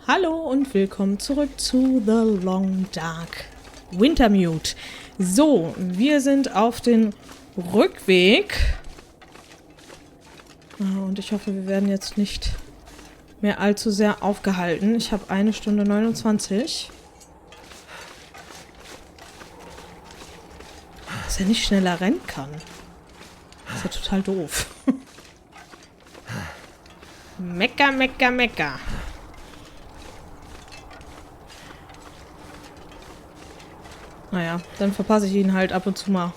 Hallo und willkommen zurück zu The Long Dark Wintermute. So, wir sind auf dem Rückweg. Und ich hoffe, wir werden jetzt nicht mehr allzu sehr aufgehalten. Ich habe 1 Stunde 29. Dass er nicht schneller rennen kann. Das ist ja total doof. Mecker, mecker, mecker. Naja, dann verpasse ich ihn halt ab und zu mal.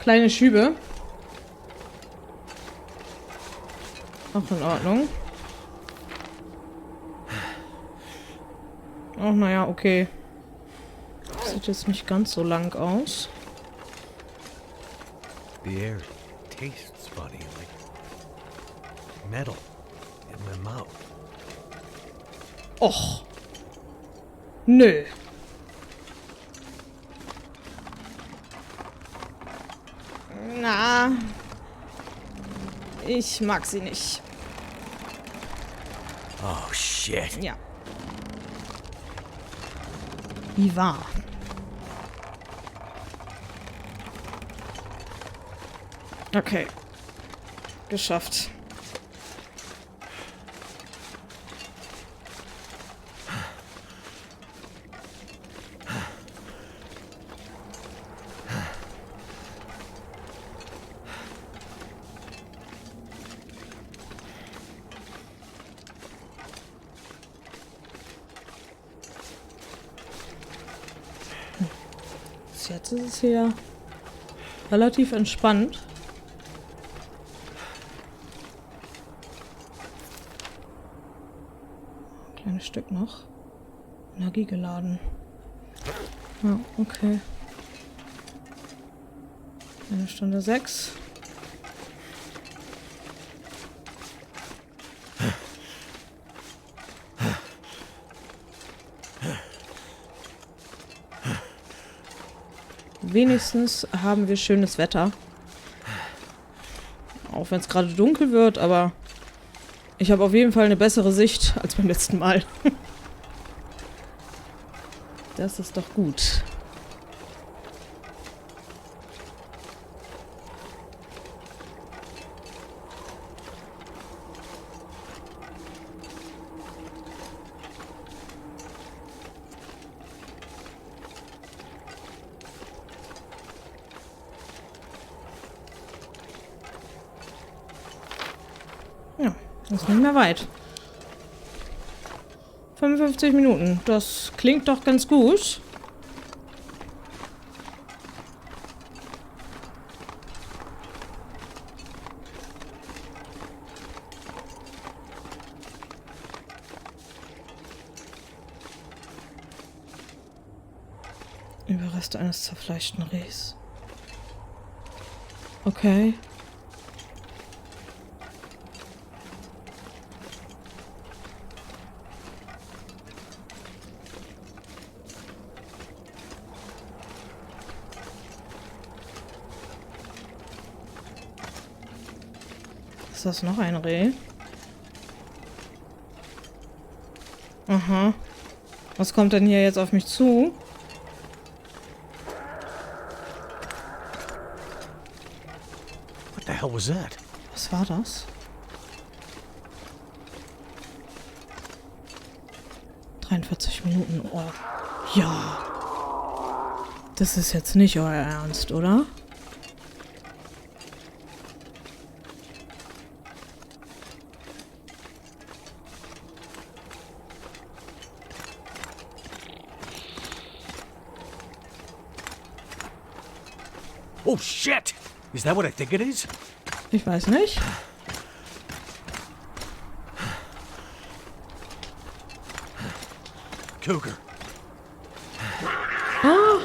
Kleine Schübe. Auch in Ordnung. Ach, naja, okay. Sieht jetzt nicht ganz so lang aus. The air tastes funny, like metal in my mouth. Och. Nö. Na. Ich mag sie nicht. Oh shit. Ja. Wie wahr. Okay. Geschafft. Jetzt ist es hier relativ entspannt. Ein kleines Stück noch. Energie geladen. Ja, okay. 1 Stunde 6. Wenigstens haben wir schönes Wetter. Auch wenn es gerade dunkel wird, aber ich habe auf jeden Fall eine bessere Sicht als beim letzten Mal. Das ist doch gut. Ja, das ist nicht mehr weit. 55 Minuten. Das klingt doch ganz gut. Überreste eines zerfleischten Rehs. Okay. Ist das noch ein Reh? Aha. Was kommt denn hier jetzt auf mich zu? What the hell was that? Was war das? 43 Minuten. Oh. Ja. Das ist jetzt nicht euer Ernst, oder? Oh shit! Is that what I think it is? Ich weiß nicht. Cougar. Ah.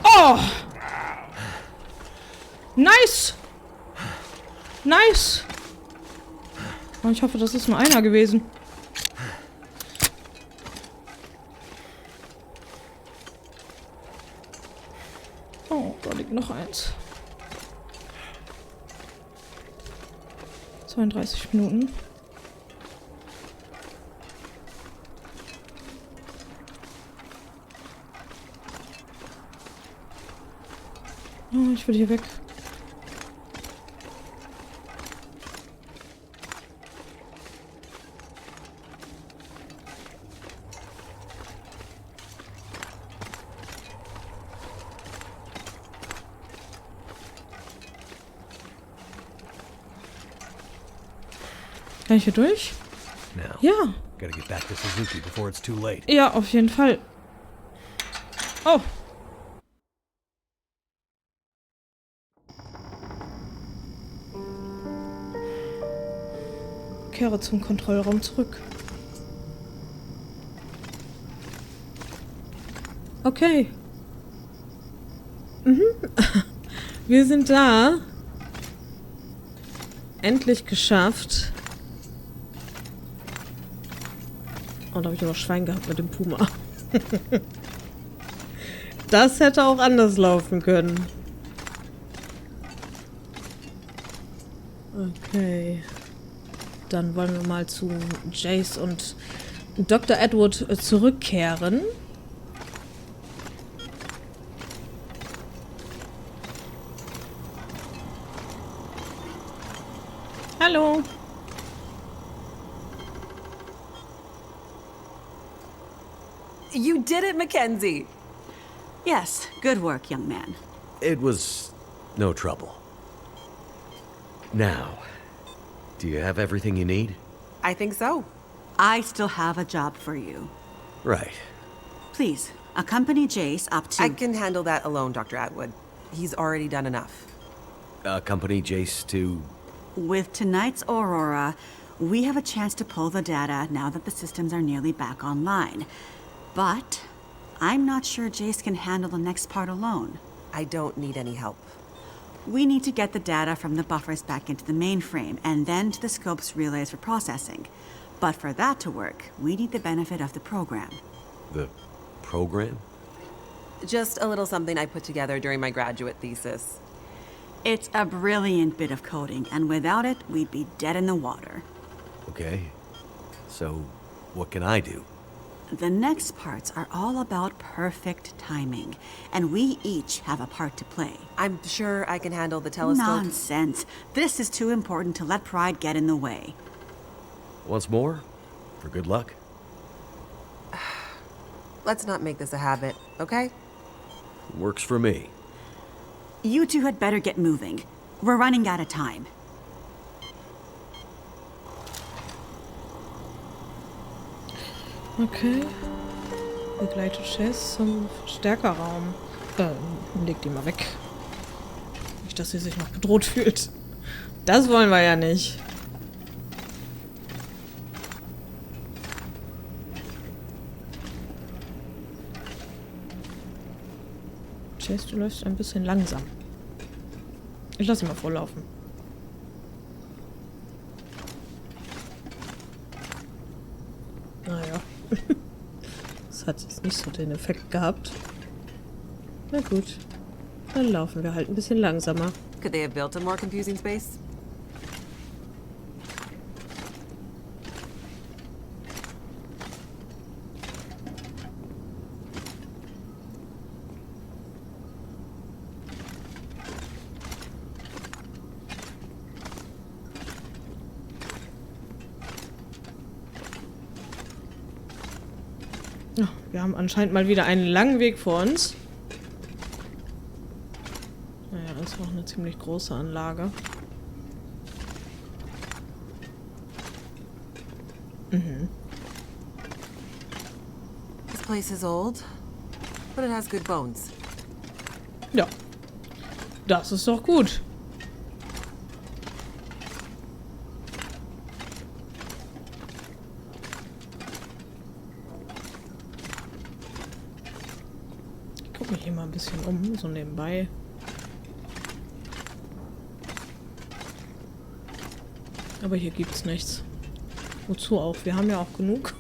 Oh! Nice! Nice! Oh, ich hoffe, das ist nur einer gewesen. Oh, da liegt noch eins. 32 Minuten. Oh, ich will hier weg. Kann ich hier durch? Now, Ja. gotta get back to Suzuki before it's too late. Ja, auf jeden Fall. Oh. Kehre zum Kontrollraum zurück. Okay. Wir sind da. Endlich geschafft. Oh, da habe ich aber Schwein gehabt mit dem Puma. Das hätte auch anders laufen können. Okay. Dann wollen wir mal zu Jace und Dr. Edward zurückkehren. Hallo. You did it, Mackenzie! Yes, good work, young man. It was no trouble. Now, do you have everything you need? I think so. I still have a job for you. Right. Please, accompany Jace up to... I can handle that alone, Dr. Atwood. He's already done enough. Accompany Jace to... With tonight's Aurora, we have a chance to pull the data now that the systems are nearly back online. But I'm not sure Jace can handle the next part alone. I don't need any help. We need to get the data from the buffers back into the mainframe and then to the scope's relays for processing. But for that to work, we need the benefit of the program. The program? Just a little something I put together during my graduate thesis. It's a brilliant bit of coding, and without it, we'd be dead in the water. Okay. So, what can I do? The next parts are all about perfect timing, and we each have a part to play. I'm sure I can handle the telescope. Nonsense. This is too important to let pride get in the way. Once more? For good luck? Let's not make this a habit, okay? Works for me. You two had better get moving. We're running out of time. Okay. Begleite Chess zum Verstärkerraum. Leg die mal weg. Nicht, dass sie sich noch bedroht fühlt. Das wollen wir ja nicht. Chess, du läufst ein bisschen langsam. Ich lasse ihn mal vorlaufen. Naja. Das hat jetzt nicht so den Effekt gehabt. Na gut. Dann laufen wir halt ein bisschen langsamer. Could they have built a more confusing space? Oh, wir haben anscheinend mal wieder einen langen Weg vor uns. Naja, das ist auch eine ziemlich große Anlage. This place is old, but it has good bones. Ja. Das ist doch gut. Ich gucke mich hier mal ein bisschen um, so nebenbei. Aber hier gibt's nichts. Wozu auch? Wir haben ja auch genug.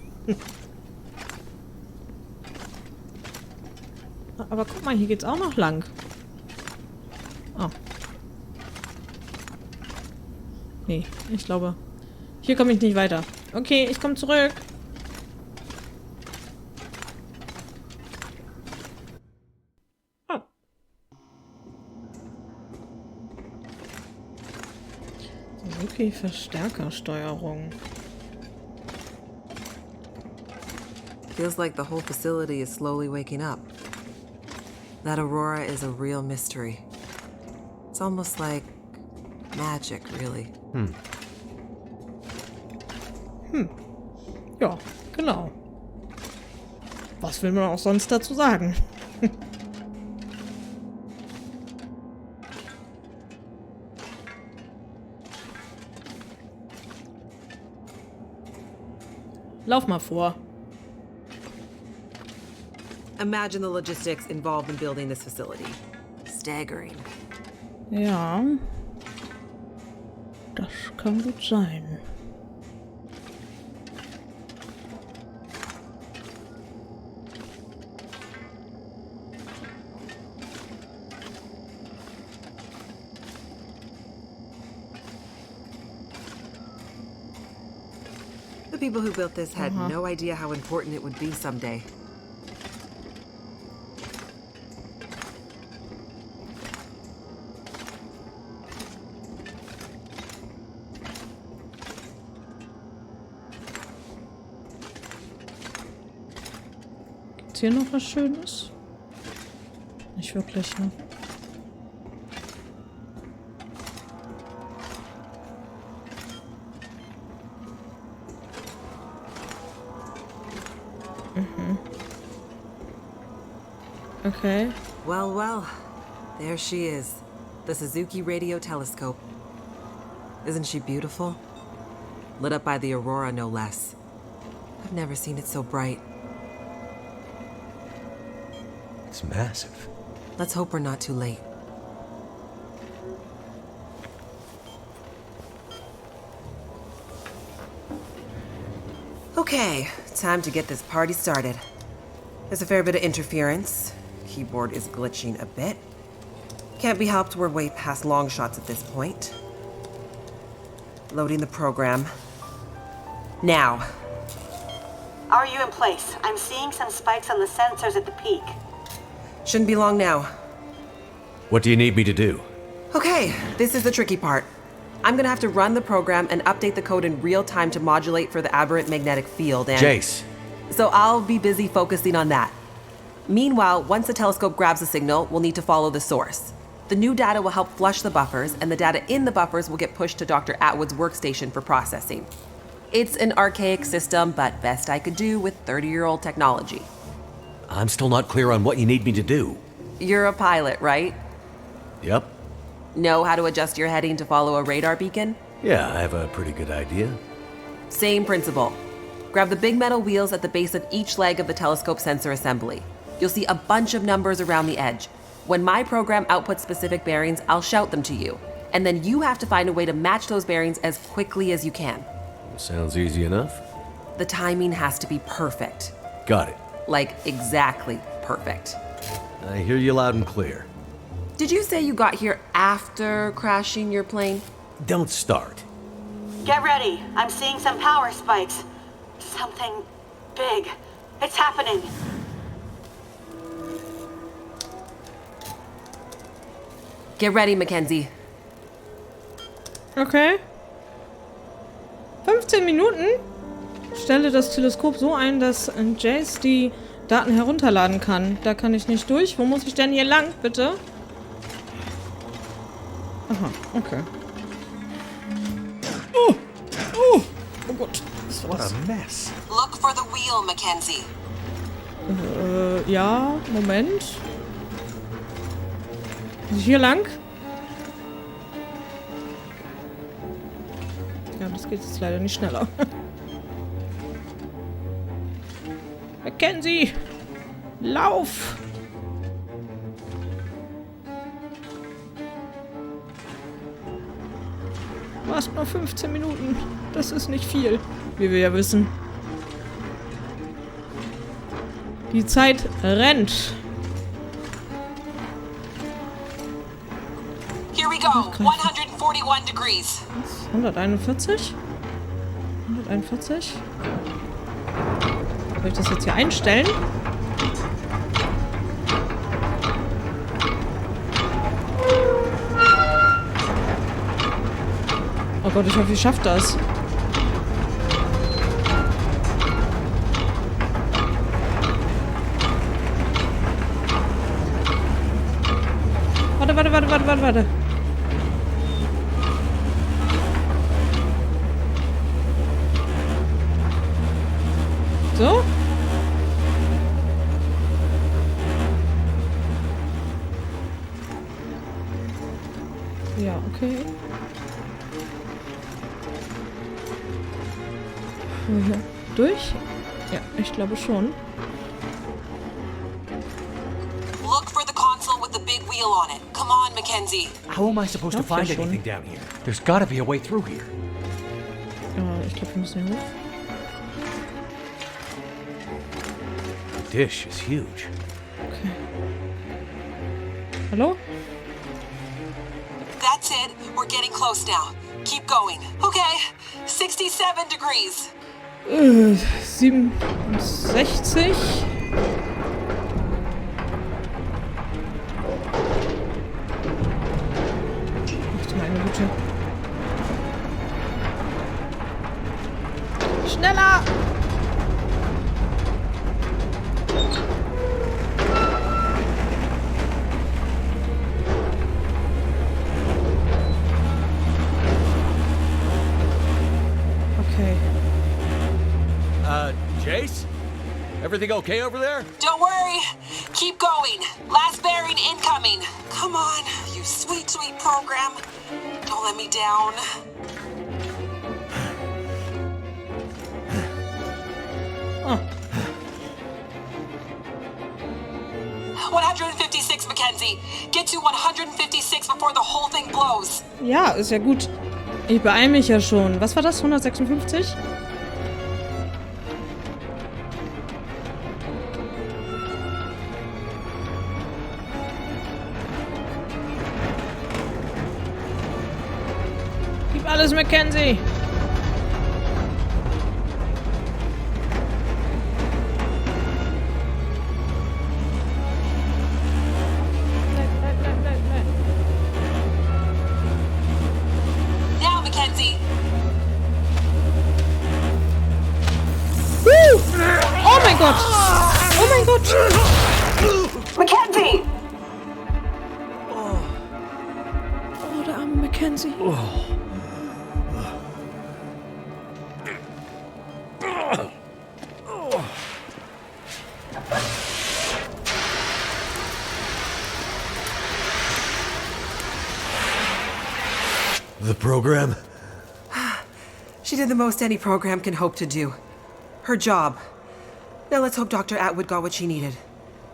Aber guck mal, hier geht's auch noch lang. Oh. Nee, ich glaube, hier komme ich nicht weiter. Okay, ich komme zurück. die Verstärkersteuerung. Feels like the whole facility is slowly waking up. That aurora is a real mystery. It's almost like magic, really. Ja, genau. Was will man auch sonst dazu sagen? Lauf mal vor. Imagine the logistics involved in building this facility. Staggering. Ja. Das kann gut sein. The people who built this had no idea how important it would be someday. Gibt's hier noch was Schönes? Nicht wirklich, ne? Okay. Well, well, there she is. The Suzuki Radio Telescope. Isn't she beautiful? Lit up by the aurora, no less. I've never seen it so bright. It's massive. Let's hope we're not too late. Okay, time to get this party started. There's a fair bit of interference. Keyboard is glitching a bit. Can't be helped, we're way past long shots at this point. Loading the program. Now. Are you in place? I'm seeing some spikes on the sensors at the peak. Shouldn't be long now. What do you need me to do? Okay, this is the tricky part. I'm gonna have to run the program and update the code in real time to modulate for the aberrant magnetic field and... Jace. So I'll be busy focusing on that. Meanwhile, once the telescope grabs a signal, we'll need to follow the source. The new data will help flush the buffers, and the data in the buffers will get pushed to Dr. Atwood's workstation for processing. It's an archaic system, but best I could do with 30-year-old technology. I'm still not clear on what you need me to do. You're a pilot, right? Yep. Know how to adjust your heading to follow a radar beacon? Yeah, I have a pretty good idea. Same principle. Grab the big metal wheels at the base of each leg of the telescope sensor assembly. You'll see a bunch of numbers around the edge. When my program outputs specific bearings, I'll shout them to you. And then you have to find a way to match those bearings as quickly as you can. Sounds easy enough. The timing has to be perfect. Got it. Like, exactly perfect. I hear you loud and clear. Did you say you got here after crashing your plane? Don't start. Get ready. I'm seeing some power spikes. Something big. It's happening. Get ready, Mackenzie. Okay. 15 Minuten? Stelle das Teleskop so ein, dass Jace die Daten herunterladen kann. Da kann ich nicht durch. Wo muss ich denn hier lang, bitte? Aha, okay. Oh Gott. What a mess. Look for the wheel, Mackenzie. Ja, Moment. Muss ich hier lang? Ja, das geht jetzt leider nicht schneller. Mackenzie! Lauf! Du hast nur 15 Minuten. Das ist nicht viel, wie wir ja wissen. Die Zeit rennt. Here we go. 141 degrees. 141? 141? Soll ich das jetzt hier einstellen? Gott, ich hoffe, ich schaff das. Warte. So? Ja, okay. Durch? Ja, ich glaube schon. Look for the console with the big wheel on it. Come on, Mackenzie. How am I supposed to find schon. anything down here? There's gotta be a way through here. Ich glaube, wir müssen hier hoch. The dish is huge. Okay. Hallo? That's it. We're getting close now. Keep going. Okay. 67 degrees. 67. Ach du meine Güte. Schneller! Okay. Jace? Everything okay over there? Don't worry. Keep going. Last bearing incoming. Come on, you sweet, sweet program. Don't let me down. Oh. 156, Mackenzie. Get to 156 before the whole thing blows. Ja, ist ja gut. Ich beeile mich ja schon. Was war das? 156? Gib alles, Mackenzie! Now, Mackenzie. Oh mein Gott! Oh mein Gott! Mackenzie! Oh, der arme Mackenzie. The program? She did the most any program can hope to do. Her job. Now let's hope Dr. Atwood got what she needed.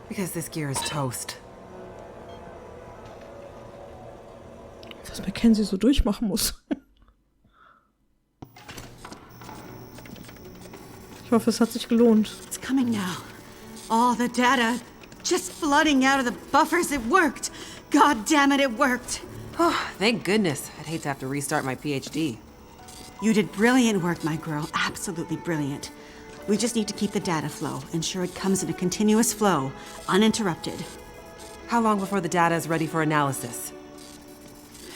Because this gear is toast. Was Mackenzie so durchmachen muss. Ich hoffe, es hat sich gelohnt. It's coming now. All the data just flooding out of the buffers. It worked. God damn it, it worked. Oh, thank goodness. I'd hate to have to restart my PhD. You did brilliant work, my girl. Absolutely brilliant. We just need to keep the data flow. Ensure it comes in a continuous flow, uninterrupted. How long before the data is ready for analysis?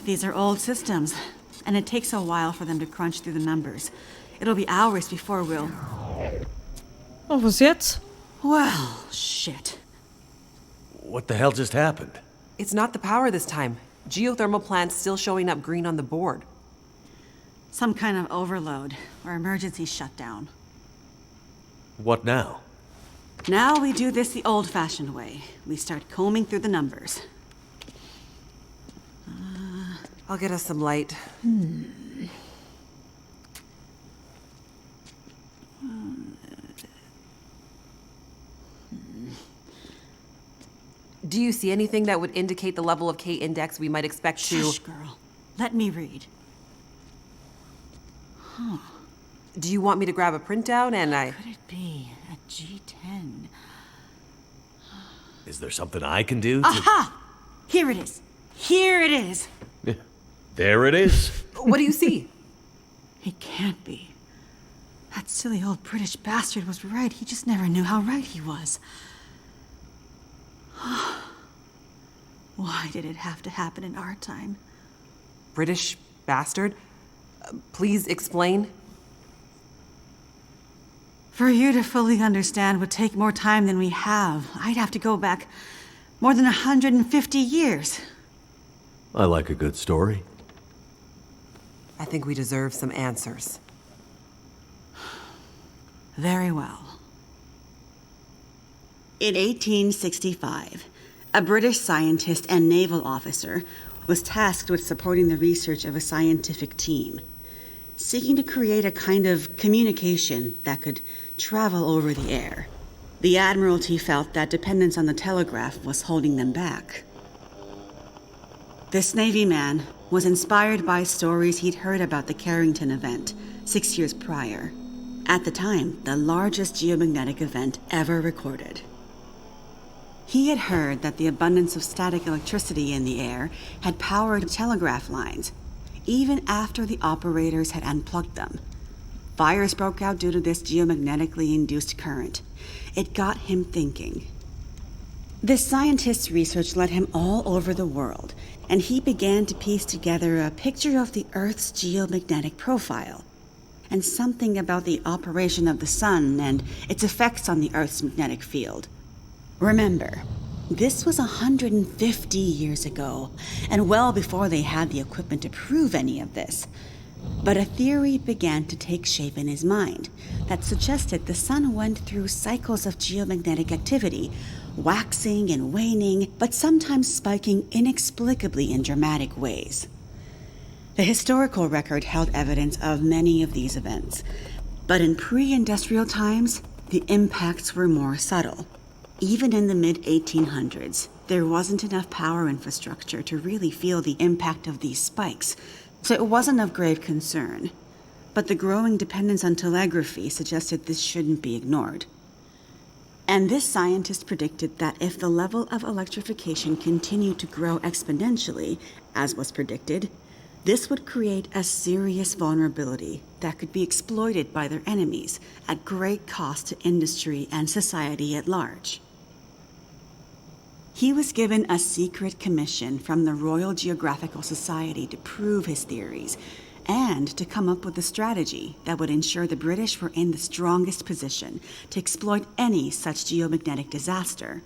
These are old systems, and it takes a while for them to crunch through the numbers. It'll be hours before we'll... Oh, was jetzt? Well, shit. What the hell just happened? It's not the power this time. Geothermal plants still showing up green on the board. Some kind of overload, or emergency shutdown. What now? Now we do this the old-fashioned way. We start combing through the numbers. I'll get us some light. Do you see anything that would indicate the level of K-index we might expect to... Shush, girl. Let me read. Do you want me to grab a printout and Could it be a G10? Is there something I can do to... Aha! Here it is. Here it is. There it is. What do you see? It can't be. That silly old British bastard was right. He just never knew how right he was. Why did it have to happen in our time? British bastard? Please explain. For you to fully understand would take more time than we have. I'd have to go back more than 150 years. I like a good story. I think we deserve some answers. Very well. In 1865, a British scientist and naval officer was tasked with supporting the research of a scientific team, seeking to create a kind of communication that could travel over the air. The Admiralty felt that dependence on the telegraph was holding them back. This Navy man was inspired by stories he'd heard about the Carrington event 6 years prior. At the time, the largest geomagnetic event ever recorded. He had heard that the abundance of static electricity in the air had powered telegraph lines, even after the operators had unplugged them. Fires broke out due to this geomagnetically induced current. It got him thinking. This scientist's research led him all over the world, and he began to piece together a picture of the Earth's geomagnetic profile, and something about the operation of the sun and its effects on the Earth's magnetic field. Remember, this was 150 years ago, and well before they had the equipment to prove any of this. But a theory began to take shape in his mind that suggested the sun went through cycles of geomagnetic activity, waxing and waning, but sometimes spiking inexplicably in dramatic ways. The historical record held evidence of many of these events, but in pre-industrial times, the impacts were more subtle. Even in the mid-1800s, there wasn't enough power infrastructure to really feel the impact of these spikes, so it wasn't of grave concern. But the growing dependence on telegraphy suggested this shouldn't be ignored. And this scientist predicted that if the level of electrification continued to grow exponentially, as was predicted, this would create a serious vulnerability that could be exploited by their enemies at great cost to industry and society at large. He was given a secret commission from the Royal Geographical Society to prove his theories and to come up with a strategy that would ensure the British were in the strongest position to exploit any such geomagnetic disaster.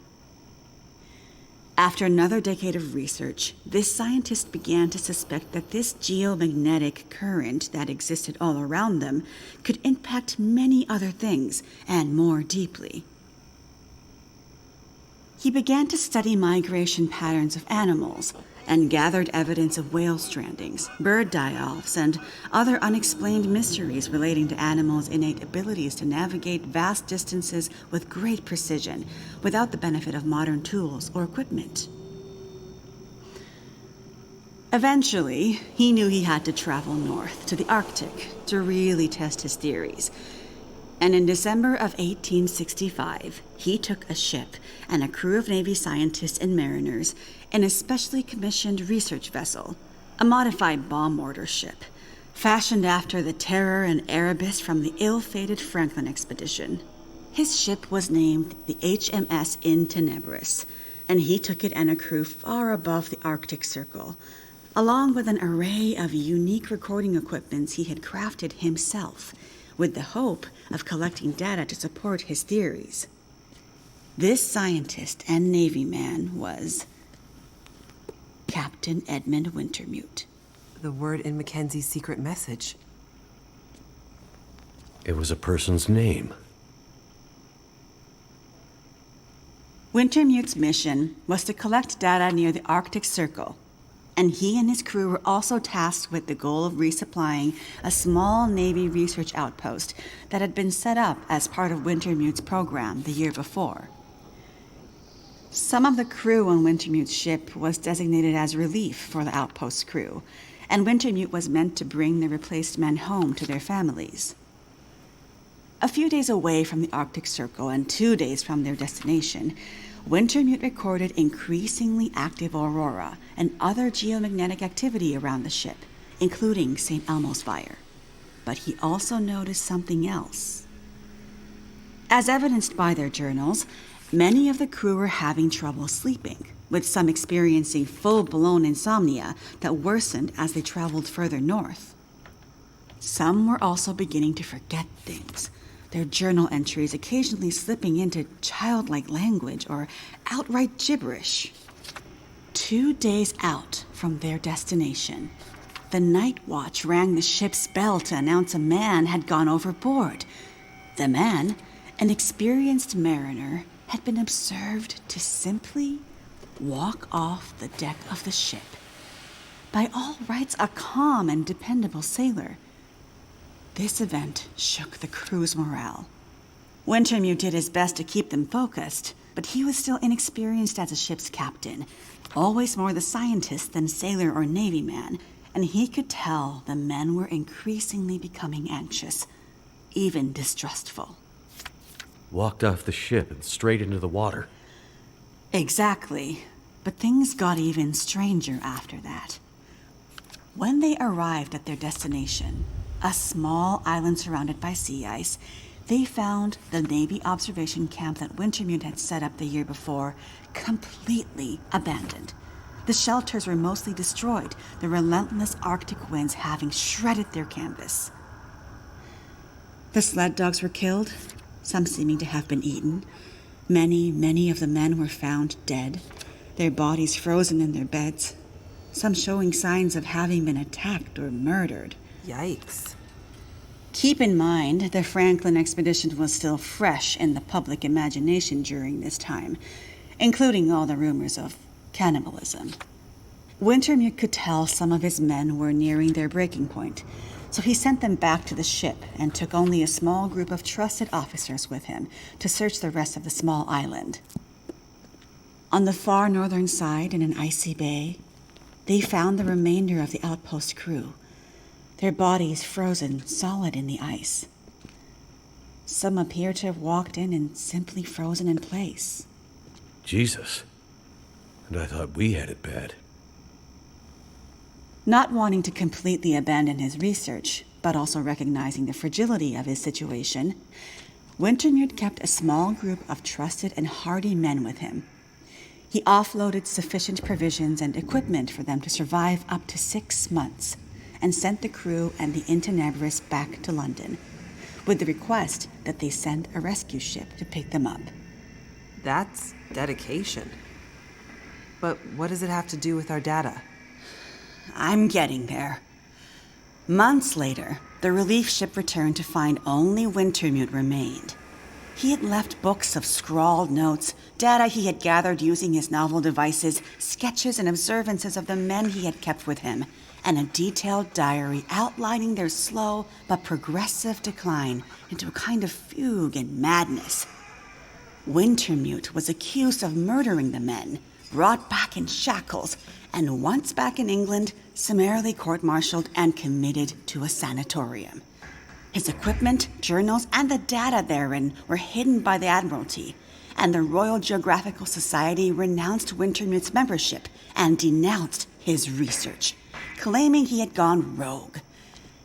After another decade of research, this scientist began to suspect that this geomagnetic current that existed all around them could impact many other things, and more deeply. He began to study migration patterns of animals, and gathered evidence of whale strandings, bird die-offs, and other unexplained mysteries relating to animals' innate abilities to navigate vast distances with great precision, without the benefit of modern tools or equipment. Eventually, he knew he had to travel north to the Arctic to really test his theories. And in December of 1865, he took a ship and a crew of Navy scientists and mariners in a specially commissioned research vessel, a modified bomb mortar ship, fashioned after the Terror and Erebus from the ill-fated Franklin expedition. His ship was named the HMS In Tenebris, and he took it and a crew far above the Arctic Circle, along with an array of unique recording equipments he had crafted himself, with the hope of collecting data to support his theories. This scientist and Navy man was Captain Edmund Wintermute. The word in Mackenzie's secret message. It was a person's name. Wintermute's mission was to collect data near the Arctic Circle, and he and his crew were also tasked with the goal of resupplying a small Navy research outpost that had been set up as part of Wintermute's program the year before. Some of the crew on Wintermute's ship was designated as relief for the outpost's crew, and Wintermute was meant to bring the replaced men home to their families. A few days away from the Arctic Circle and 2 days from their destination, Wintermute recorded increasingly active aurora and other geomagnetic activity around the ship, including St. Elmo's fire. But he also noticed something else. As evidenced by their journals, many of the crew were having trouble sleeping, with some experiencing full-blown insomnia that worsened as they traveled further north. Some were also beginning to forget things, their journal entries occasionally slipping into childlike language or outright gibberish. 2 days out from their destination, the night watch rang the ship's bell to announce a man had gone overboard. The man, an experienced mariner, had been observed to simply walk off the deck of the ship. By all rights, a calm and dependable sailor. This event shook the crew's morale. Wintermute did his best to keep them focused, but he was still inexperienced as a ship's captain, always more the scientist than sailor or navy man, and he could tell the men were increasingly becoming anxious, even distrustful. Walked off the ship and straight into the water. Exactly, but things got even stranger after that. When they arrived at their destination, a small island surrounded by sea ice, they found the Navy observation camp that Wintermute had set up the year before completely abandoned. The shelters were mostly destroyed, the relentless Arctic winds having shredded their canvas. The sled dogs were killed, some seeming to have been eaten. Many of the men were found dead, their bodies frozen in their beds, some showing signs of having been attacked or murdered. Yikes. Keep in mind, the Franklin expedition was still fresh in the public imagination during this time, including all the rumors of cannibalism. Wintermute could tell some of his men were nearing their breaking point, so he sent them back to the ship and took only a small group of trusted officers with him to search the rest of the small island. On the far northern side, in an icy bay, they found the remainder of the outpost crew, their bodies frozen solid in the ice. Some appear to have walked in and simply frozen in place. Jesus. And I thought we had it bad. Not wanting to completely abandon his research, but also recognizing the fragility of his situation, Wintermute kept a small group of trusted and hardy men with him. He offloaded sufficient provisions and equipment for them to survive up to 6 months, and sent the crew and the Intenebris back to London, with the request that they send a rescue ship to pick them up. That's dedication. But what does it have to do with our data? I'm getting there. Months later, the relief ship returned to find only Wintermute remained. He had left books of scrawled notes, data he had gathered using his novel devices, sketches and observances of the men he had kept with him, and a detailed diary outlining their slow but progressive decline into a kind of fugue and madness. Wintermute was accused of murdering the men, brought back in shackles, and once back in England, summarily court-martialed and committed to a sanatorium. His equipment, journals, and the data therein were hidden by the Admiralty, and the Royal Geographical Society renounced Wintermute's membership and denounced his research, claiming he had gone rogue.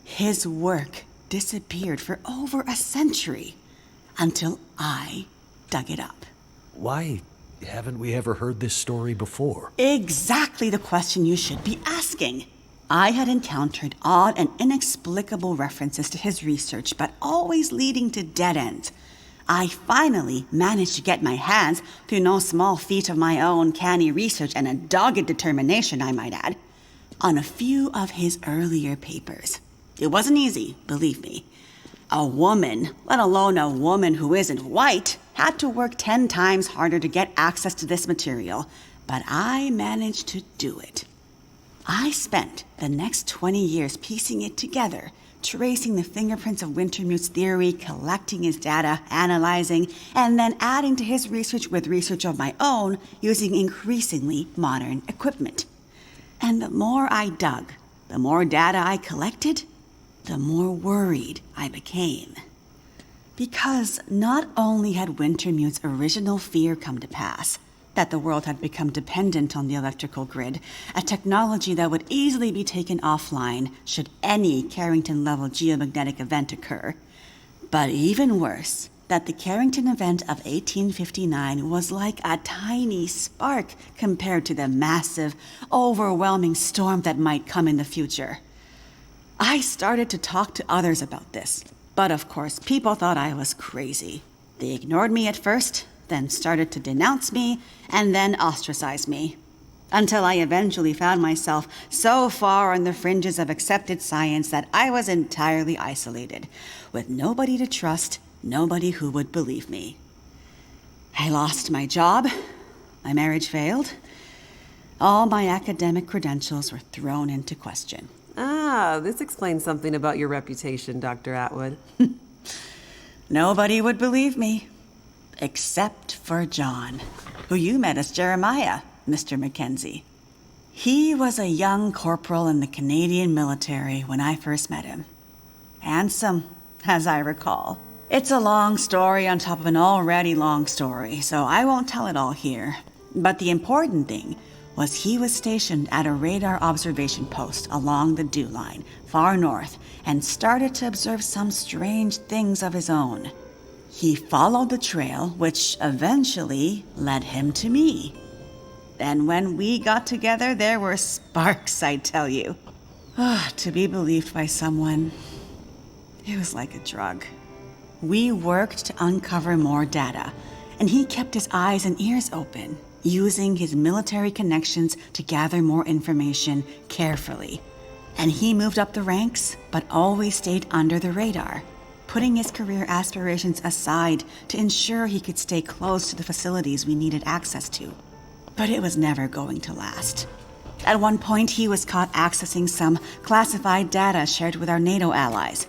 His work disappeared for over a century, until I dug it up. Why haven't we ever heard this story before? Exactly the question you should be asking. I had encountered odd and inexplicable references to his research, but always leading to dead ends. I finally managed to get my hands, through no small feat of my own canny research and a dogged determination, I might add, on a few of his earlier papers. It wasn't easy, believe me. A woman, let alone a woman who isn't white, had to work 10 times harder to get access to this material, but I managed to do it. I spent the next 20 years piecing it together, tracing the fingerprints of Wintermute's theory, collecting his data, analyzing, and then adding to his research with research of my own using increasingly modern equipment. And the more I dug, the more data I collected, the more worried I became. Because not only had Wintermute's original fear come to pass, that the world had become dependent on the electrical grid, a technology that would easily be taken offline should any Carrington-level geomagnetic event occur, but even worse, that the Carrington event of 1859 was like a tiny spark compared to the massive, overwhelming storm that might come in the future. I started to talk to others about this, but of course, people thought I was crazy. They ignored me at first, then started to denounce me, and then ostracize me. Until I eventually found myself so far on the fringes of accepted science that I was entirely isolated, with nobody to trust, nobody who would believe me. I lost my job, my marriage failed, all my academic credentials were thrown into question. Ah, this explains something about your reputation, Dr. Atwood. Nobody would believe me, except for John, who you met as Jeremiah, Mr. Mackenzie. He was a young corporal in the Canadian military when I first met him. Handsome, as I recall. It's a long story on top of an already long story, so I won't tell it all here. But the important thing was he was stationed at a radar observation post along the dew line, far north, and started to observe some strange things of his own. He followed the trail, which eventually led him to me. And when we got together, there were sparks, I tell you. To be believed by someone, it was like a drug. We worked to uncover more data, and he kept his eyes and ears open, using his military connections to gather more information carefully. And he moved up the ranks, but always stayed under the radar, putting his career aspirations aside to ensure he could stay close to the facilities we needed access to. But it was never going to last. At one point, he was caught accessing some classified data shared with our NATO allies,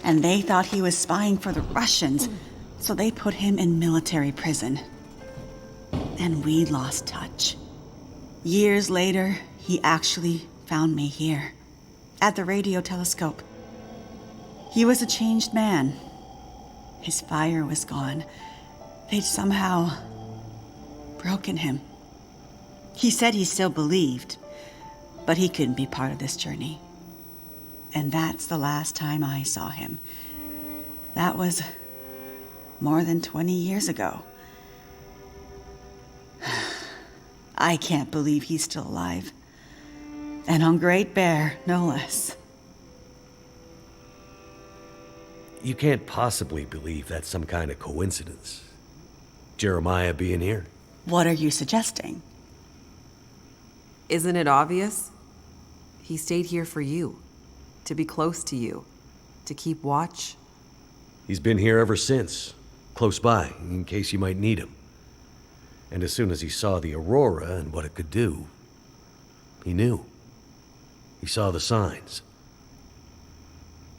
and they thought he was spying for the Russians, so they put him in military prison. And we lost touch. Years later, he actually found me here, at the radio telescope. He was a changed man. His fire was gone. They'd somehow broken him. He said he still believed, but he couldn't be part of this journey. And that's the last time I saw him. That was more than 20 years ago. I can't believe he's still alive. And on Great Bear, no less. You can't possibly believe that's some kind of coincidence. Jeremiah being here. What are you suggesting? Isn't it obvious? He stayed here for you, to be close to you, to keep watch. He's been here ever since, close by, in case you might need him. And as soon as he saw the aurora and what it could do, he knew. He saw the signs.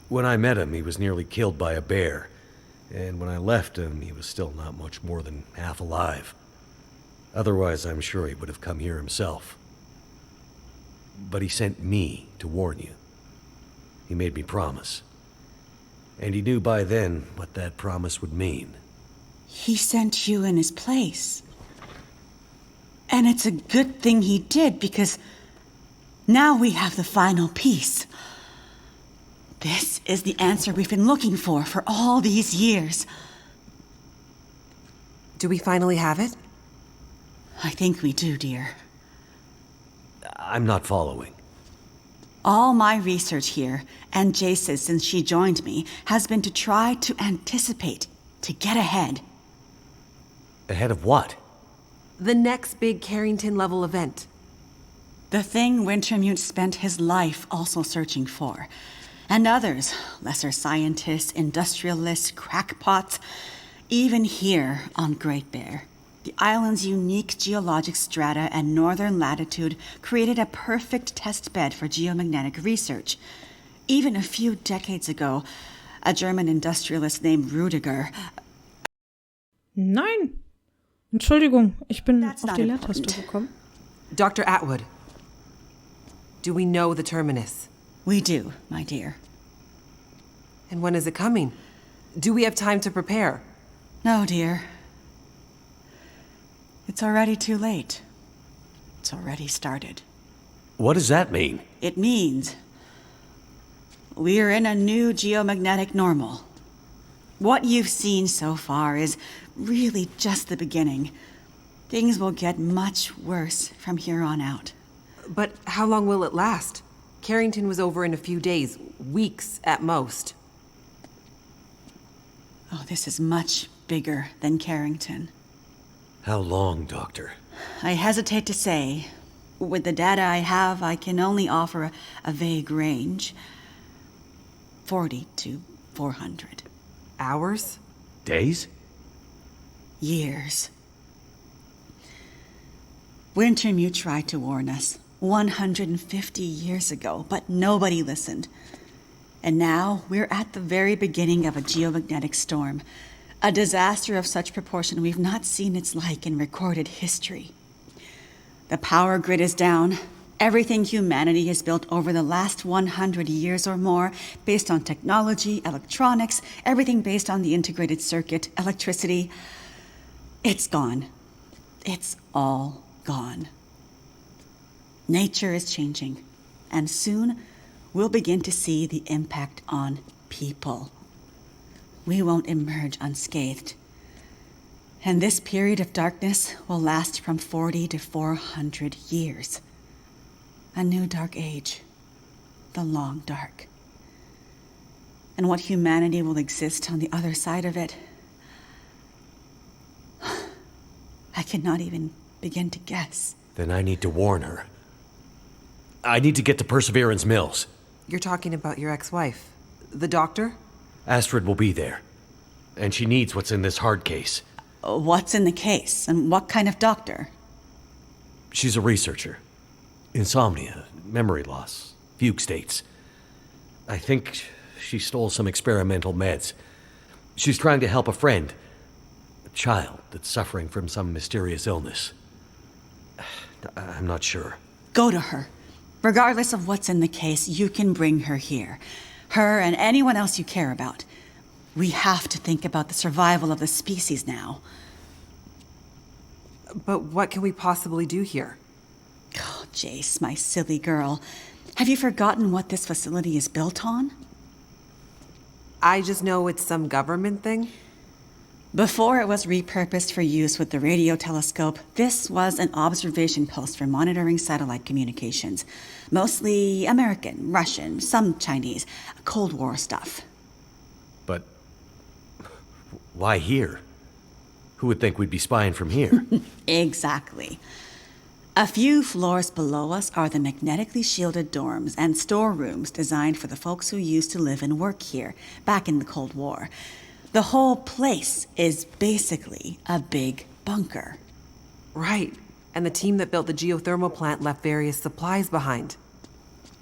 When I met him, he was nearly killed by a bear, and when I left him, he was still not much more than half alive. Otherwise, I'm sure he would have come here himself. But he sent me to warn you. He made me promise. And he knew by then what that promise would mean. He sent you in his place. And it's a good thing he did, because now we have the final piece. This is the answer we've been looking for all these years. Do we finally have it? I think we do, dear. I'm not following. All my research here, and Jace's since she joined me, has been to try to anticipate, to get ahead. Ahead of what? The next big Carrington-level event. The thing Wintermute spent his life also searching for. And others, lesser scientists, industrialists, crackpots, even here on Great Bear. The island's unique geologic strata and northern latitude created a perfect test bed for geomagnetic research. Even a few decades ago, a German industrialist named Rudiger... Nein! Entschuldigung, ich bin That's auf not die important. Leertaste gekommen. Dr. Atwood, do we know the terminus? We do, my dear. And when is it coming? Do we have time to prepare? No, dear. It's already too late. It's already started. What does that mean? It means we're in a new geomagnetic normal. What you've seen so far is really just the beginning. Things will get much worse from here on out. But how long will it last? Carrington was over in a few days, weeks at most. Oh, this is much bigger than Carrington. How long, Doctor? I hesitate to say. With the data I have, I can only offer a vague range. 40 to 400. Hours? Days? Years. Wintermute tried to warn us 150 years ago, but nobody listened. And now we're at the very beginning of a geomagnetic storm, a disaster of such proportion we've not seen its like in recorded history. The power grid is down. Everything humanity has built over the last 100 years or more, based on technology, electronics, everything based on the integrated circuit, electricity, it's gone. It's all gone. Nature is changing, and soon we'll begin to see the impact on people. We won't emerge unscathed. And this period of darkness will last from 40 to 400 years. A new dark age. The long dark. And what humanity will exist on the other side of it, I cannot even begin to guess. Then I need to warn her. I need to get to Perseverance Mills. You're talking about your ex-wife, the doctor? Astrid will be there. And she needs what's in this hard case. What's in the case, and what kind of doctor? She's a researcher. Insomnia, memory loss, fugue states. I think she stole some experimental meds. She's trying to help a friend, a child that's suffering from some mysterious illness. I'm not sure. Go to her. Regardless of what's in the case, you can bring her here. Her and anyone else you care about. We have to think about the survival of the species now. But what can we possibly do here? Oh, Jace, my silly girl. Have you forgotten what this facility is built on? I just know it's some government thing. Before it was repurposed for use with the radio telescope, this was an observation post for monitoring satellite communications. Mostly American, Russian, some Chinese, Cold War stuff. But why here? Who would think we'd be spying from here? Exactly. A few floors below us are the magnetically shielded dorms and storerooms designed for the folks who used to live and work here, back in the Cold War. The whole place is basically a big bunker. Right. And the team that built the geothermal plant left various supplies behind.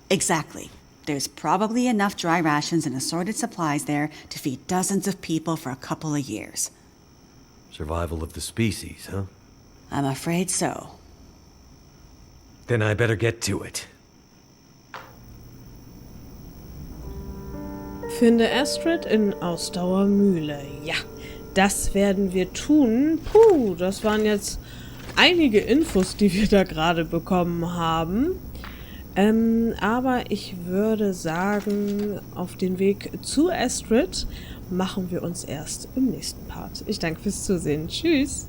Exactly. There's probably enough dry rations and assorted supplies there to feed dozens of people for a couple of years. Survival of the species, huh? I'm afraid so. Then I better get to it. Finde Astrid in Ausdauermühle. Ja, das werden wir tun. Puh, das waren jetzt einige Infos, die wir da gerade bekommen haben. Aber ich würde sagen, auf den Weg zu Astrid machen wir uns erst im nächsten Part. Ich danke fürs Zusehen. Tschüss!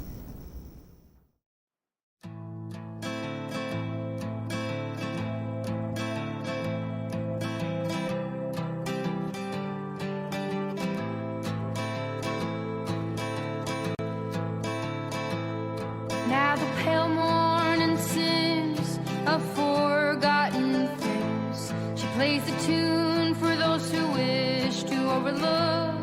Now the pale morning sings of forgotten things. She plays a tune for those who wish to overlook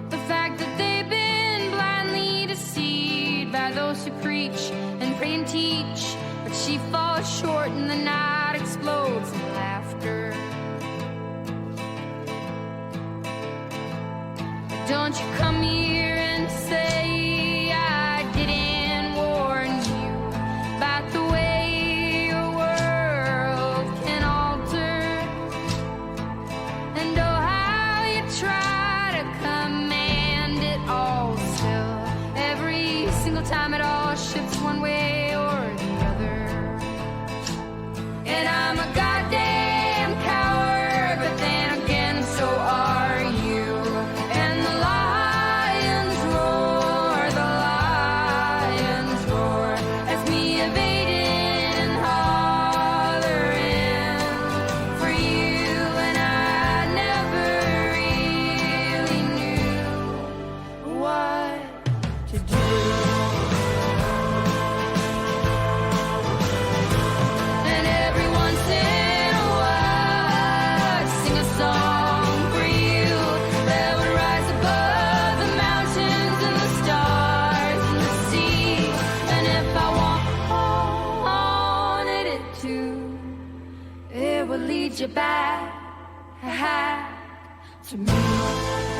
the fact that they've been blindly deceived by those who preach and pray and teach. But she falls short and the night explodes in laughter. Don't you come here and say I didn't warn you about the way your world can alter. And oh, how you try to command it all still. Every single time it all shifts one way or the other. And I'm a goddamn coward, but then again so are you. And the lions roar lead you back to me.